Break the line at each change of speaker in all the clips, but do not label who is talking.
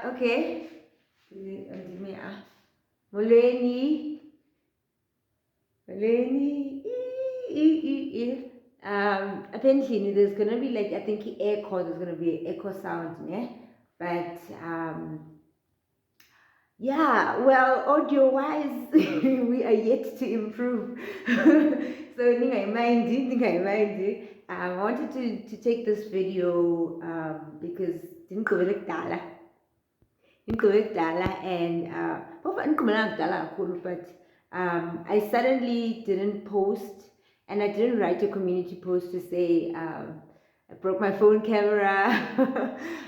Okay. Muleni. Apparently there's gonna be like, I think echo, there's gonna be an echo sound, yeah? But yeah, well, audio wise, we are yet to improve. So I wanted to take this video because didn't go like Dala. Didn't go like Dala and but I suddenly didn't post and I didn't write a community post to say I broke my phone camera.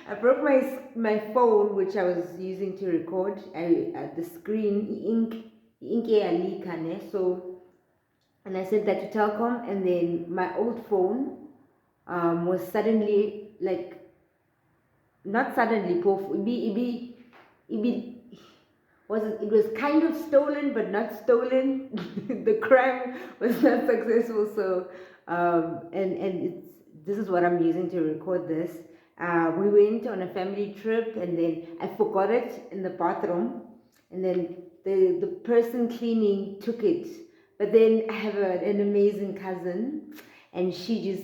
I broke my phone, which I was using to record. The screen so, and I sent that to Telcom, and then my old phone was suddenly like not suddenly poof. It be it was kind of stolen but not stolen. The crime was not successful, so this is what I'm using to record this. We went on a family trip and then I forgot it in the bathroom, and then the person cleaning took it. But then I have an amazing cousin, and she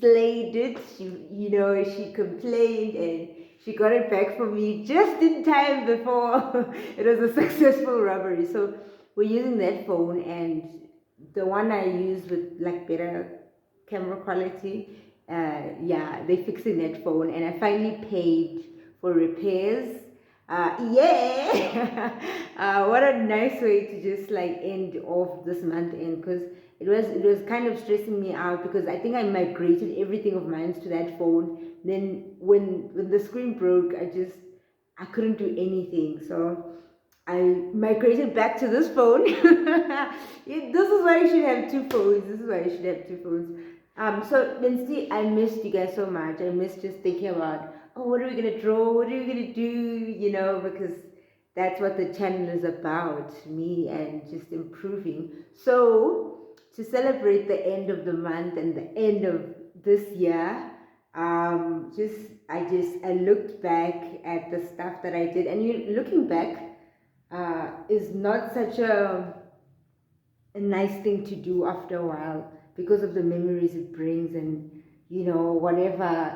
slayed it. She complained and she got it back for me just in time before it was a successful robbery. So we're using that phone, and the one I use with like better camera quality. Yeah, they fixing that phone, and I finally paid for repairs. Yeah. What a nice way to just like end off this month end, because it was kind of stressing me out because I think I migrated everything of mine to that phone. Then when the screen broke, I couldn't do anything. So I migrated back to this phone. This is why you should have two phones. This is why you should have two phones. So Lindsay, I missed you guys so much. I missed just thinking about, oh, what are we gonna draw? What are we gonna do? Because that's what the channel is about, me and just improving. So to celebrate the end of the month and the end of this year, I looked back at the stuff that I did, and looking back is not such a nice thing to do after a while because of the memories it brings, and whatever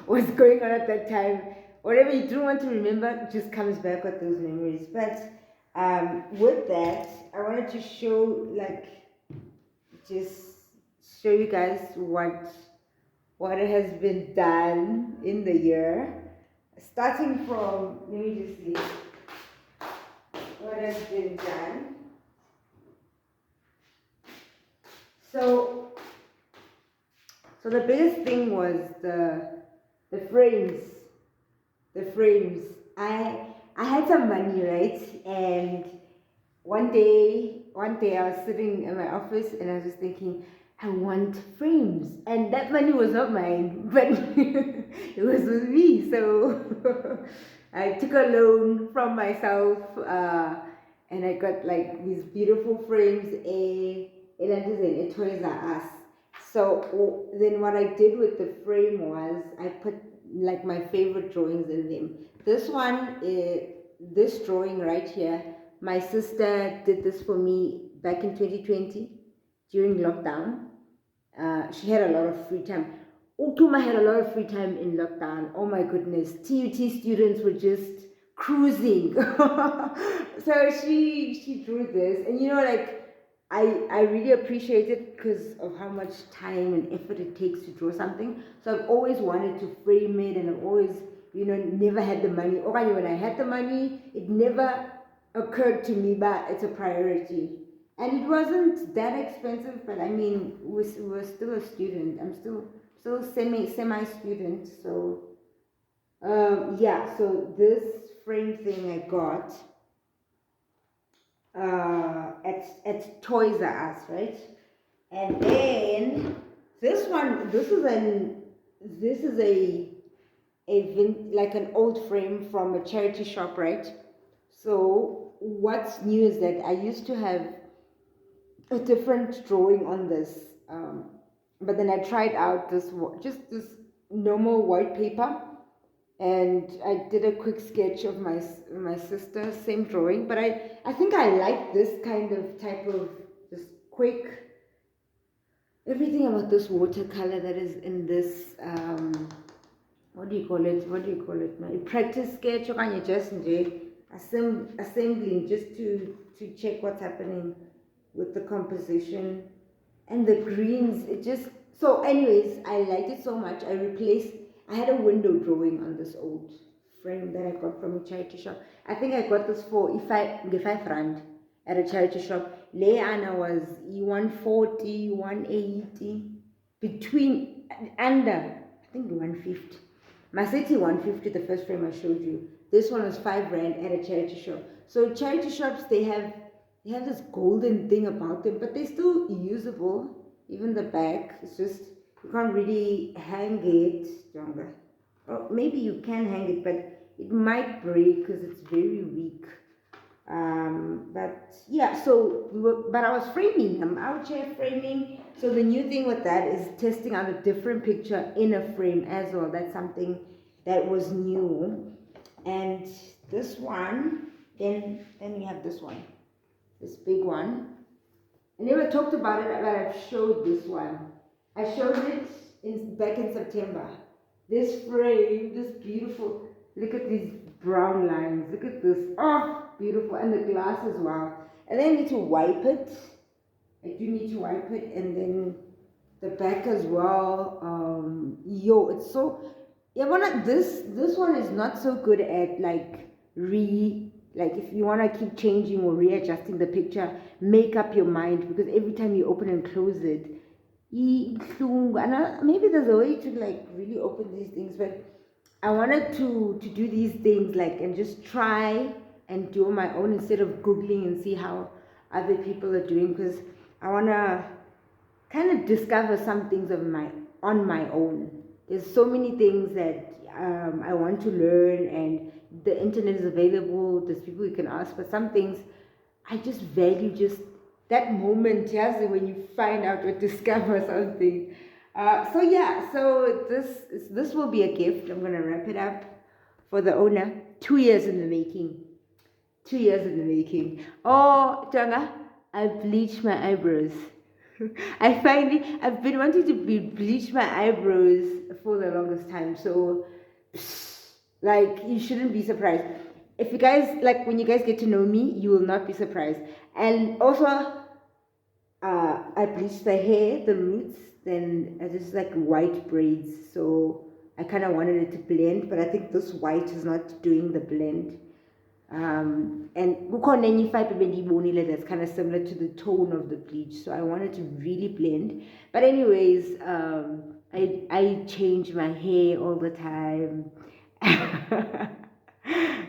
was going on at that time, whatever you don't want to remember just comes back with those memories. But with that, I wanted to just show you guys what has been done in the year, starting from, let me just see what has been done. So the biggest thing was the frames. The frames. I had some money, right? And one day I was sitting in my office and I was just thinking, I want frames. And that money was not mine, but it was with me. So I took a loan from myself, and I got like these beautiful frames, a Toys R Us. So then what I did with the frame was I put like my favorite drawings in them. This drawing right here, my sister did this for me back in 2020 during lockdown. She had a lot of free time. Utuma had a lot of free time in lockdown. Oh my goodness. TUT students were just cruising. So she drew this. And I really appreciate it because of how much time and effort it takes to draw something. So I've always wanted to frame it, and I've always, never had the money. Or when I had the money, it never occurred to me, but it's a priority. And it wasn't that expensive, but I mean, we're still a student. I'm still semi student. So yeah. So this frame thing I got at Toys R Us, right? And then this is like an old frame from a charity shop, right? So what's new is that I used to have a different drawing on this, but then I tried out just this normal white paper, and I did a quick sketch of my sister, same drawing. But I think I like this kind of type of just quick everything about this watercolor that is in this what do you call it? What do you call it? My practice sketch or can you just assembling just to check what's happening with the composition and the greens. It just so anyways, I liked it so much. I had a window drawing on this old frame that I got from a charity shop. I think I got this for if I give 5 rand at a charity shop. Leanna was 140, 180, between under I think 150. My city 150, the first frame I showed you. This one was 5 rand at a charity shop. So charity shops they have this golden thing about them, but they're still usable. Even the back, it's just you can't really hang it stronger. Or maybe you can hang it, but it might break because it's very weak. But yeah, so but I was framing them, out here framing. So the new thing with that is testing out a different picture in a frame as well. That's something that was new. And this one, then we have this one, this big one. I never talked about it, but I've showed this one. I showed it back in September. This frame, this beautiful, look at these brown lines, look at this, oh, beautiful, and the glass as well. And then I need to wipe it. I do need to wipe it, and then the back as well. It's so, yeah, this one is not so good at like if you want to keep changing or readjusting the picture, make up your mind, because every time you open and close it, maybe there's a way to like really open these things, but I wanted to do these things like and just try and do on my own instead of googling and see how other people are doing, because I want to kind of discover some things on my own. There's so many things that I want to learn, and the internet is available. There's people you can ask, but some things I just value just that moment, yes, when you find out or discover something. So yeah, so this will be a gift. I'm gonna wrap it up for the owner. 2 years in the making. 2 years in the making. Oh, Tonga, I bleached my eyebrows. I've been wanting to bleach my eyebrows for the longest time. So, like, you shouldn't be surprised. If you guys, like, when you guys get to know me, you will not be surprised. And also, I bleached the hair, the roots, then I just like white braids. So I kind of wanted it to blend, but I think this white is not doing the blend. And that's kind of similar to the tone of the bleach, so I wanted to really blend. But anyways, I change my hair all the time.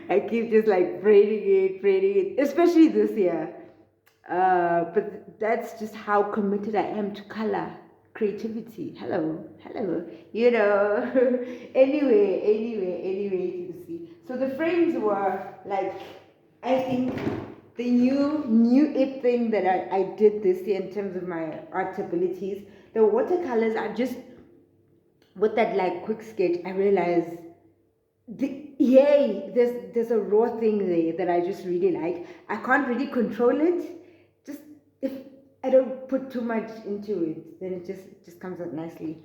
I keep just like braiding it, especially this year. But that's just how committed I am to color, creativity. Hello. Anyway, you can see. So the frames were like, I think the new it thing that I did this year in terms of my art abilities. The watercolors are just with that like quick sketch. I realized there's a raw thing there that I just really like. I can't really control it. Just if I don't put too much into it, then it just comes out nicely.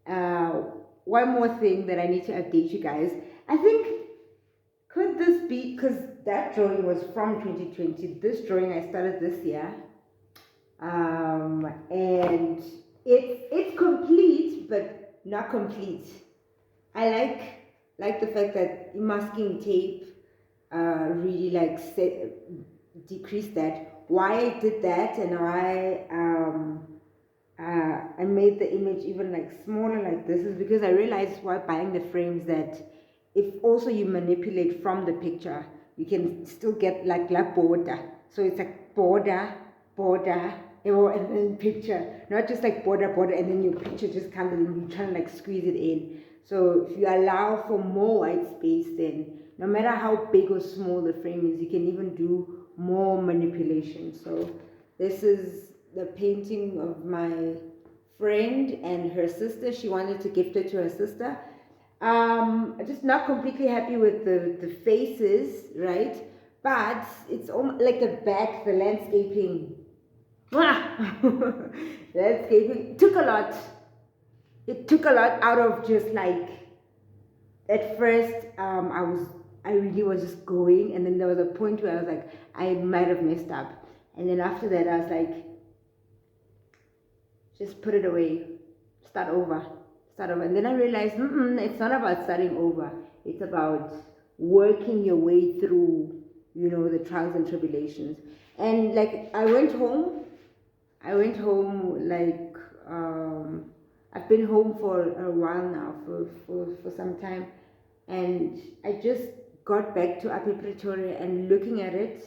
One more thing that I need to update you guys. I think, could this be, because that drawing was from 2020. This drawing I started this year, and it's complete but not complete. I like the fact that masking tape really like decreased that. Why I did that, and why I made the image even like smaller like this, is because I realized while buying the frames that if also you manipulate from the picture, you can still get like la border. So it's like border, and then picture, not just like border, and then your picture just comes and you try to like squeeze it in. So if you allow for more white space, then no matter how big or small the frame is, you can even do more manipulation. So this is the painting of my friend and her sister. She wanted to gift it to her sister. Just not completely happy with the faces, right? But it's almost like the back, the landscaping. Landscaping took a lot. It took a lot out of just like at first I really was just going, and then there was a point where I was like, I might have messed up, and then after that I was like, just put it away, start over, and then I realized it's not about starting over, it's about working your way through, the trials and tribulations. And like I went home like I've been home for a while now, for some time, and I just got back to Upper Pretoria, and looking at it,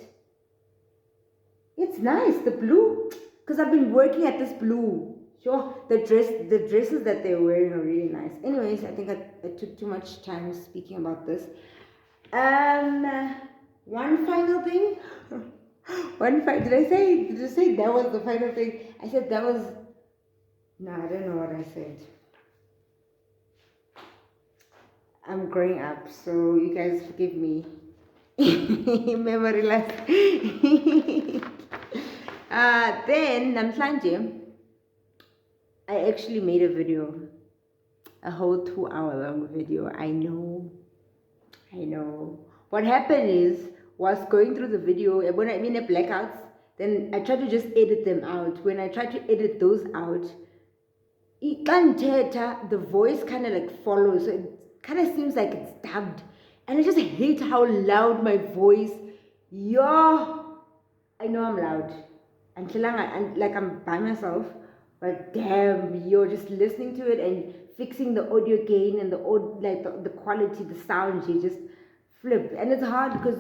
it's nice, the blue, because I've been working at this blue. Sure, the dresses that they're wearing are really nice. Anyways, I think I took too much time speaking about this. One final thing. Did I say that was the final thing? I said that was. No, I don't know what I said. I'm growing up, so you guys forgive me. Memory loss. Then namhlanje, I actually made a video, a whole 2 hour long video. I know. What happened is, was going through the video, when I mean the blackouts, then I tried to just edit them out. When I tried to edit those out, the voice kind of like follows. So it kind of seems like it's dubbed. And I just hate how loud my voice. Yo, I know I'm loud. And like I'm by myself. But damn, you're just listening to it and fixing the audio gain and the quality, the sound, you just flip. And it's hard because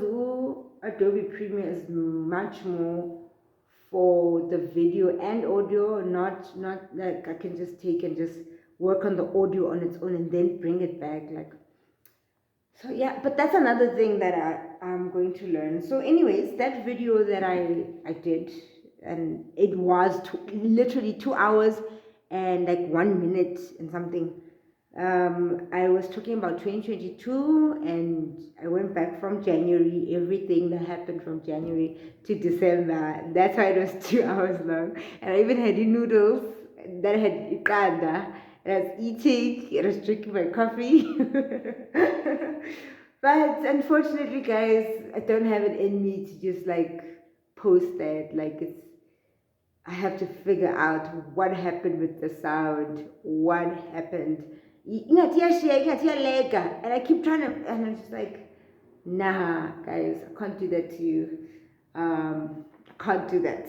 Adobe Premiere is much more for the video and audio, not like I can just take and just work on the audio on its own and then bring it back. Like, so yeah, but that's another thing that I'm going to learn. So anyways, that video that I did, and it was literally 2 hours and like 1 minute and something. I was talking about 2022, and I went back from January, everything that happened from January to December. That's why it was 2 hours long. And I even had noodles that had ikanda, and I was eating, and I was drinking my coffee. But unfortunately, guys, I don't have it in me to just like post that. Like, I have to figure out what happened with the sound, what happened. And I keep trying to, and I'm just like, nah, guys, I can't do that to you. I can't do that.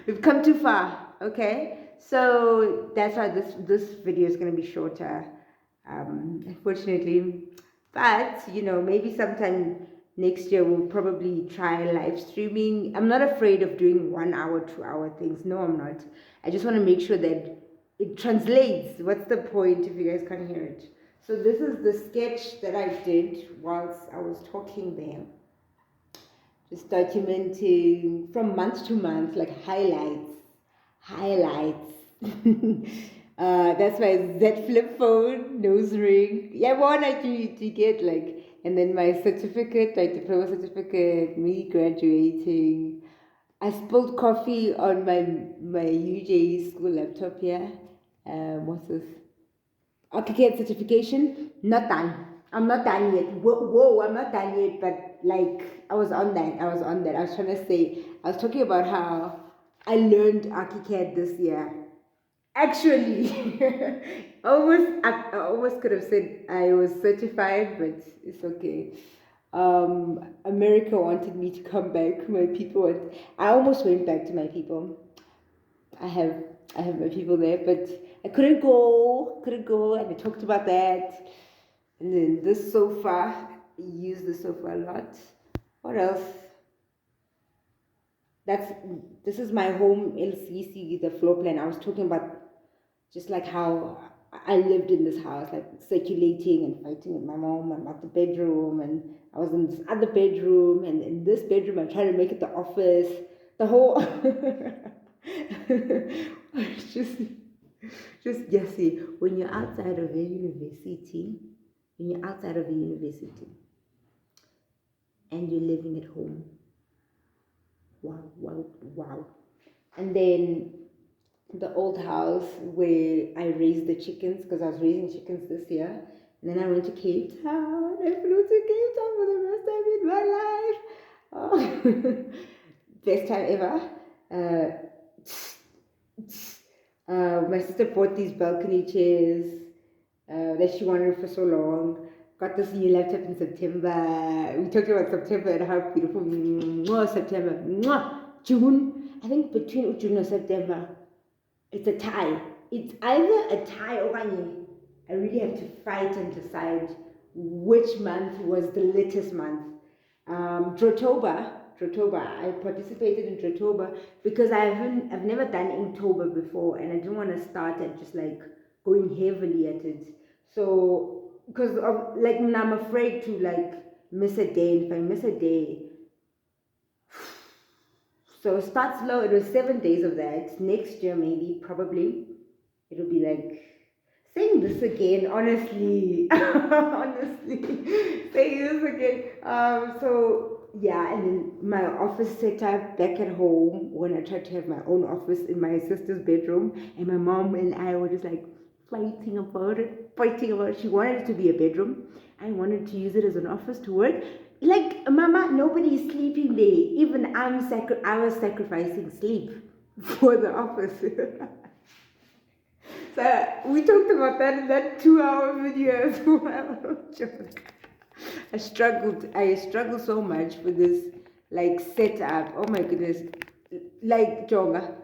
We've come too far, okay? So that's why this video is going to be shorter, unfortunately. But, maybe sometime next year we'll probably try live streaming. I'm not afraid of doing 1 hour, 2 hour things. No, I'm not. I just want to make sure that it translates. What's the point if you guys can't hear it? So this is the sketch that I did whilst I was talking there. Just documenting from month to month, like highlights. That's my Z Flip phone, nose ring. Yeah, one I to get like, and then my certificate, like diploma certificate, me graduating. I spilled coffee on my UJ school laptop here. What's this? AutoCAD certification. Not done. I'm not done yet. Whoa, I'm not done yet. But like, I was on that. I was trying to say. I was talking about how I learned AutoCAD this year. Actually, I almost could have said I was certified, but it's okay. America wanted me to come back. I almost went back to my people. I have my people there, but I couldn't go, and I talked about that. And then this sofa, I use the sofa a lot. What else? This is my home LCC, the floor plan. I was talking about just like how I lived in this house, like circulating and fighting with my mom about the bedroom, and I was in this other bedroom, and in this bedroom I tried to make it the office. The whole just Jesse, when you're outside of a university, when you're outside of the university and you're living at home. Wow, wow, wow. And then the old house where I raised the chickens, because I was raising chickens this year. And then I went to Cape Town. I flew to Cape Town for the first time in my life. Oh, best time ever. My sister bought these balcony chairs that she wanted for so long. Got this new laptop in September. We talked about September and how beautiful. September. June. I think between June and September, it's a tie. It's either a tie or I really have to fight and decide which month was the latest month. Drotober. I participated in Drotober because I've never done Inktober before, and I didn't want to start at just like going heavily at it. So because of like I'm afraid to like miss a day. If I miss a day, so start slow. It was 7 days of that. Next year maybe probably it'll be like saying this again. Honestly, saying this again. So yeah, and then my office setup back at home when I tried to have my own office in my sister's bedroom, and my mom and I were just like fighting about it. She wanted it to be a bedroom. I wanted to use it as an office to work. Like, Mama, nobody is sleeping there. Even I was sacrificing sleep for the office. So we talked about that in that 2-hour video as well. I struggled so much with this like setup. Oh my goodness. Like Jonga.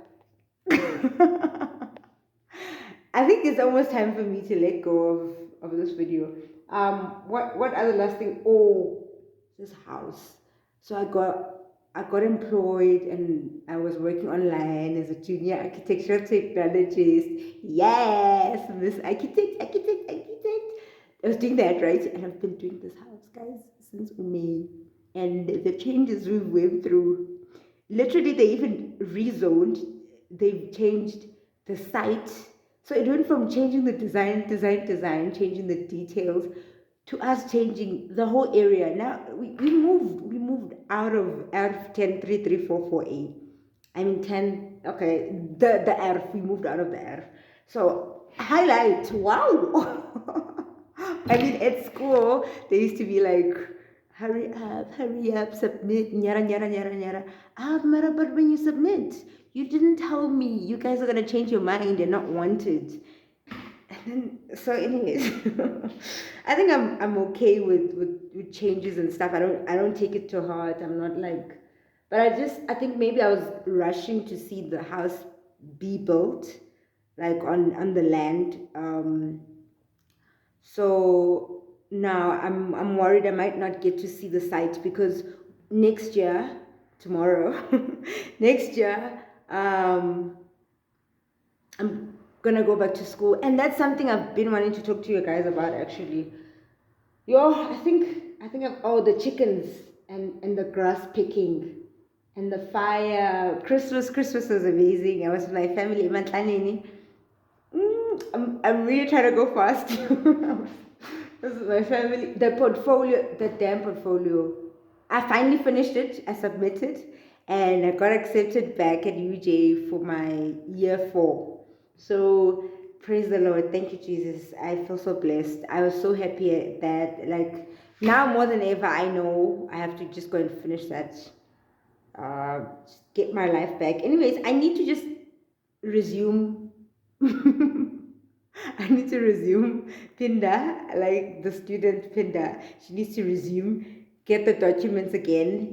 I think it's almost time for me to let go of this video. What other last thing? Oh, this house. So I got employed and I was working online as a junior architectural technologist. Yes, Miss Architect. I was doing that, right? And I've been doing this house, guys, since May. And the changes we went through, literally they even rezoned. They've changed the site. So it went from changing the design, changing the details, to us changing the whole area. Now we moved out of R103344A. I mean 10. Okay, the R. We moved out of the R. So highlight. Wow. I mean, at school they used to be like, hurry up, submit, nyara. But when you submit, you didn't tell me you guys are gonna change your mind and not want it. And then, so anyways, I think I'm okay with changes and stuff. I don't take it to heart. I'm not like, but I think maybe I was rushing to see the house be built, like on the land. So now I'm worried I might not get to see the site because next year, tomorrow, next year, I'm gonna go back to school, and that's something I've been wanting to talk to you guys about actually. I think the chickens and the grass picking and the fire. Christmas was amazing. I was with my family, Matlanini. I'm really trying to go fast. This is my family. The damn portfolio. I finally finished it. I submitted, and I got accepted back at UJ for my year 4. So praise the Lord. Thank you, Jesus. I feel so blessed. I was so happy that like now more than ever, I know I have to just go and finish that. Get my life back. Anyways, I need to just resume. I need to resume Pinda, like the student Pinda. She needs to resume, get the documents again,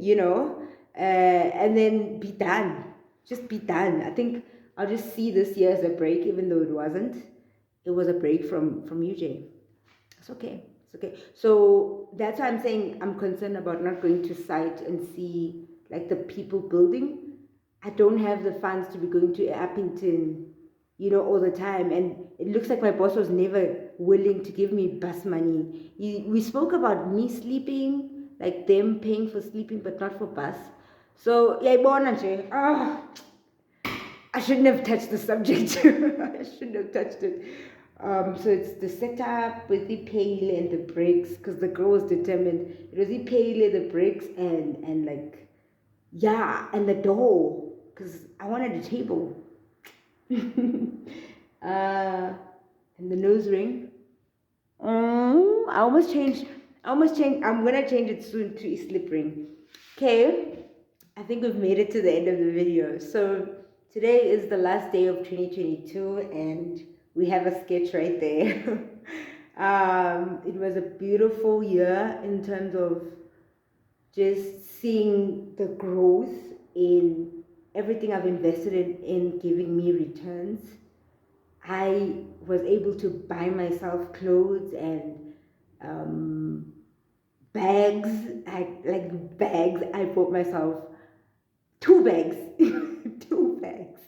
and then be done. Just be done. I think I'll just see this year as a break, even though it wasn't. It was a break from UJ. It's okay. It's okay. So that's why I'm saying I'm concerned about not going to site and see like the people building. I don't have the funds to be going to Appington, all the time. And it looks like my boss was never willing to give me bus money. We spoke about me sleeping, like them paying for sleeping, but not for bus. So, I shouldn't have touched the subject. I shouldn't have touched it. So it's the setup with the pail and the bricks, because the girl was determined. It was the pail, the bricks, and like, yeah, and the door, because I wanted a table. uh, and the nose ring. I almost changed. I'm gonna change it soon to a slip ring. Okay, I think we've made it to the end of the video. So today is the last day of 2022, and we have a sketch right there. It was a beautiful year in terms of just seeing the growth in everything I've invested in giving me returns. I was able to buy myself clothes and bags. I bought myself two bags. Two bags.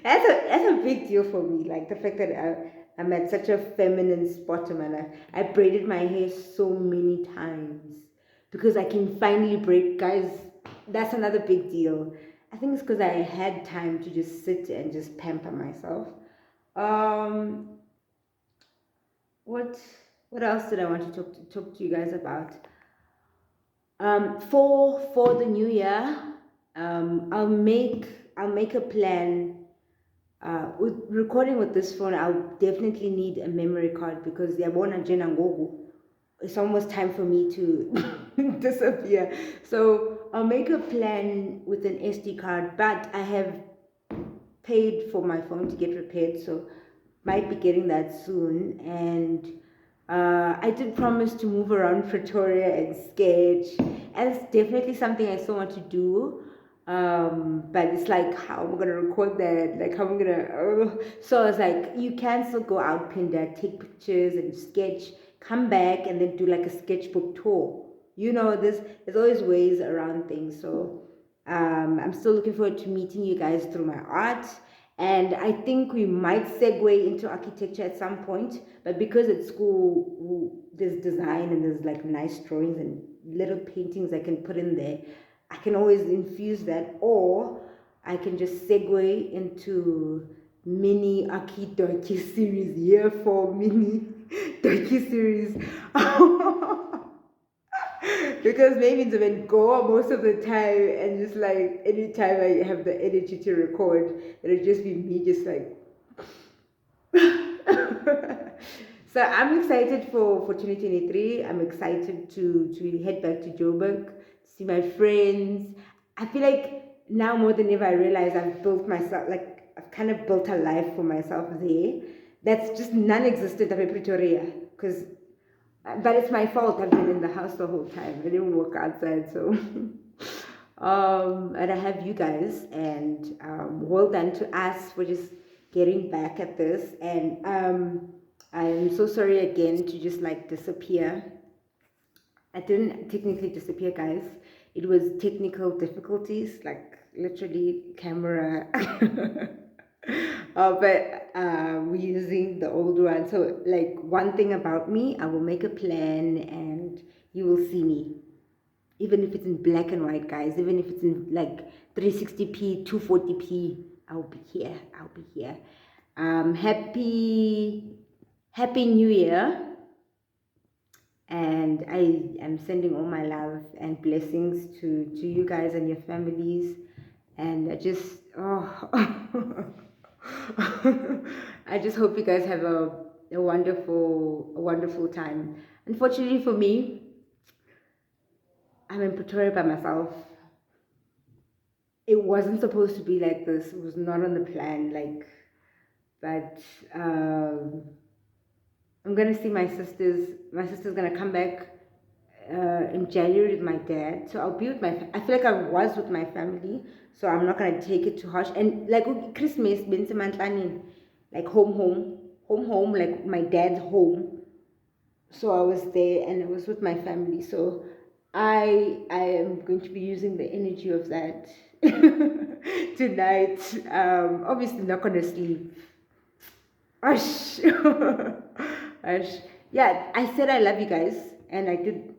That's a big deal for me. Like the fact that I'm at such a feminine spot in my life. I braided my hair so many times because I can finally braid. Guys, that's another big deal. I think it's because I had time to just sit and just pamper myself. Um, what what else did I want to talk to you guys about? For the new year, I'll make a plan. With recording with this phone, I'll definitely need a memory card because it's almost time for me to disappear. So I'll make a plan with an SD card, but I have paid for my phone to get repaired, so might be getting that soon. And I did promise to move around Pretoria and sketch, and it's definitely something I still want to do. But it's like, how am I gonna record that? Like, how am I gonna? So I was like, you can still go out, Pinda, take pictures and sketch, come back, and then do like a sketchbook tour. There's always ways around things. So I'm still looking forward to meeting you guys through my art. And I think we might segue into architecture at some point, but because at school there's design and there's like nice drawings and little paintings I can put in there, I can always infuse that, or I can just segue into mini docu series, year 4 mini docu series. Because maybe it's been go most of the time, and just like anytime I have the energy to record, it'll just be me just like so I'm excited for 2023. I'm excited to head back to Joburg, see my friends. I feel like now more than ever I realize I've kind of built a life for myself there that's just non-existent up in Pretoria, because but it's my fault. I've been in the house the whole time. I didn't walk outside, so and I have you guys, and well done to us for just getting back at this. And I'm so sorry again to just like disappear. I didn't technically disappear, guys. It was technical difficulties, like literally camera. But we're using the old one. So, like, one thing about me, I will make a plan and you will see me. Even if it's in black and white, guys, even if it's in like 360p, 240p, I'll be here. I'll be here. Happy New Year. And I am sending all my love and blessings to you guys and your families. And I just, I just hope you guys have a wonderful time. Unfortunately for me, I'm in Pretoria by myself. It wasn't supposed to be like this. It was not on the plan. But I'm gonna see my sisters. My sister's gonna come back in January with my dad. So I'll be with I feel like I was with my family, so I'm not gonna take it too harsh. And like Christmas, like home, like my dad's home. So I was there and I was with my family. So I am going to be using the energy of that tonight. Obviously not gonna sleep. Ash. Ash. Yeah, I said I love you guys, and I did.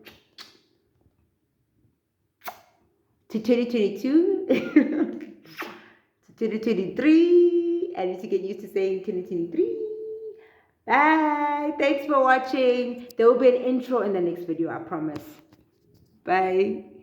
To 2022, to 2023. I need to get used to saying 2023. Bye. Thanks for watching. There will be an intro in the next video, I promise. Bye.